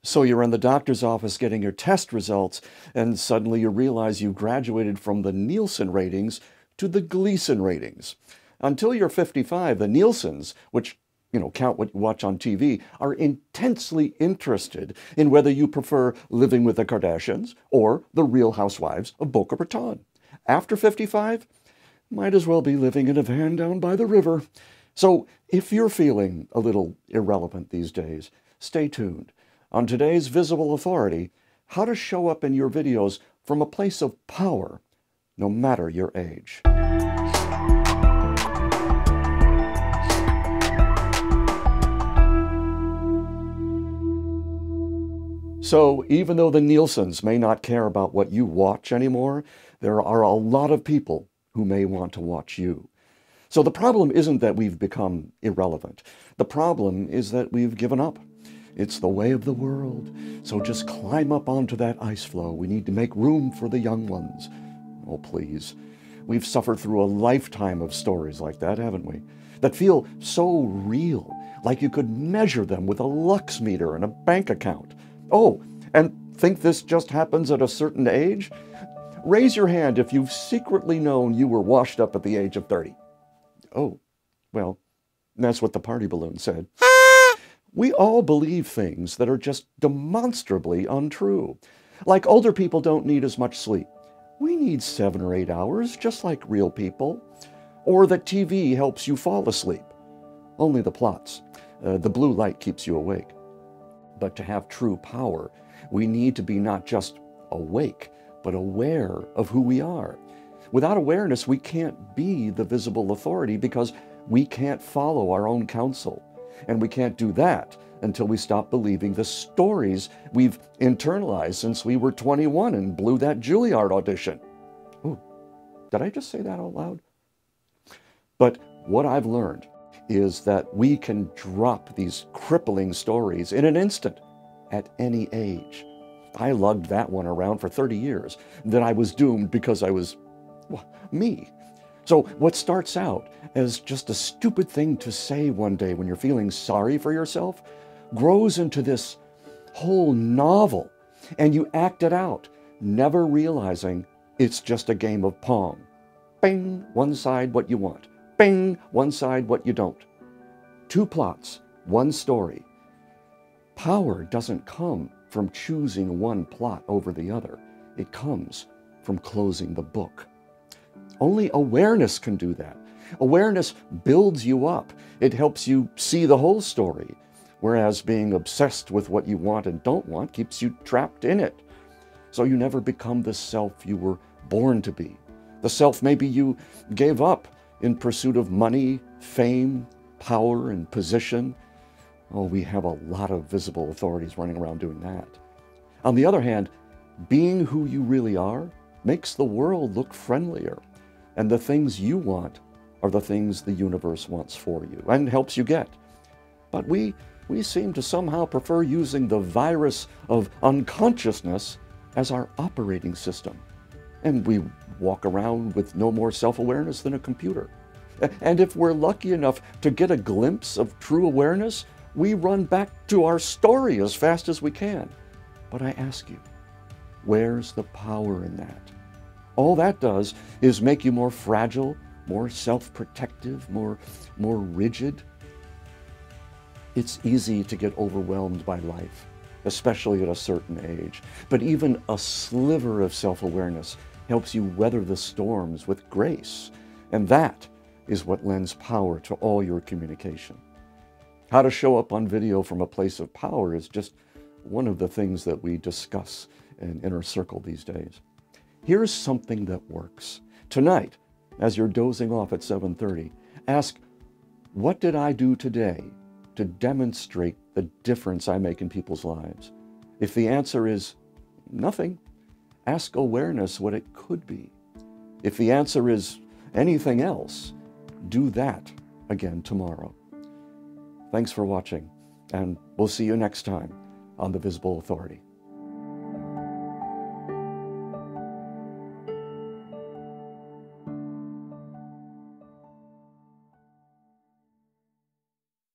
So you're in the doctor's office getting your test results, and suddenly you realize you graduated from the Nielsen ratings to the Gleason ratings. Until you're 55, the Nielsens, which count what you watch on TV, are intensely interested in whether you prefer living with the Kardashians or the Real Housewives of Boca Raton. After 55, might as well be living in a van down by the river. So if you're feeling a little irrelevant these days, stay tuned. On today's Visible Authority, how to show up in your videos from a place of power, no matter your age. So even though the Nielsens may not care about what you watch anymore, there are a lot of people who may want to watch you. So the problem isn't that we've become irrelevant. The problem is that we've given up. It's the way of the world. So just climb up onto that ice floe. We need to make room for the young ones. Oh, please. We've suffered through a lifetime of stories like that, haven't we? That feel so real, like you could measure them with a lux meter and a bank account. Oh, and think this just happens at a certain age? Raise your hand if you've secretly known you were washed up at the age of 30. Oh, well, that's what the party balloon said. We all believe things that are just demonstrably untrue. Like older people don't need as much sleep. We need 7 or 8 hours, just like real people. Or that TV helps you fall asleep. Only the plots. The blue light keeps you awake. But to have true power, we need to be not just awake, but aware of who we are. Without awareness, we can't be the visible authority because we can't follow our own counsel. And we can't do that until we stop believing the stories we've internalized since we were 21 and blew that Juilliard audition. Ooh, did I just say that out loud? But what I've learned is that we can drop these crippling stories in an instant at any age. I lugged that one around for 30 years, that I was doomed because I was, well, me. So what starts out as just a stupid thing to say one day when you're feeling sorry for yourself grows into this whole novel, and you act it out, never realizing it's just a game of Pong. Bing, one side what you want. Bing, one side what you don't. 2 plots, 1 story. Power doesn't come from choosing one plot over the other. It comes from closing the book. Only awareness can do that. Awareness builds you up. It helps you see the whole story, whereas being obsessed with what you want and don't want keeps you trapped in it. So you never become the self you were born to be. The self maybe you gave up in pursuit of money, fame, power, and position. Oh, we have a lot of visible authorities running around doing that. On the other hand, being who you really are makes the world look friendlier. And the things you want are the things the universe wants for you and helps you get. But we seem to somehow prefer using the virus of unconsciousness as our operating system. And we walk around with no more self-awareness than a computer. And if we're lucky enough to get a glimpse of true awareness, we run back to our story as fast as we can. But I ask you, where's the power in that? All that does is make you more fragile, more self-protective, more rigid. It's easy to get overwhelmed by life, especially at a certain age. But even a sliver of self-awareness helps you weather the storms with grace. And that is what lends power to all your communication. How to show up on video from a place of power is just one of the things that we discuss in Inner Circle these days. Here's something that works. Tonight, as you're dozing off at 7:30, ask, what did I do today to demonstrate the difference I make in people's lives? If the answer is nothing, ask awareness what it could be. If the answer is anything else, do that again tomorrow. Thanks for watching, and we'll see you next time on The Visible Authority.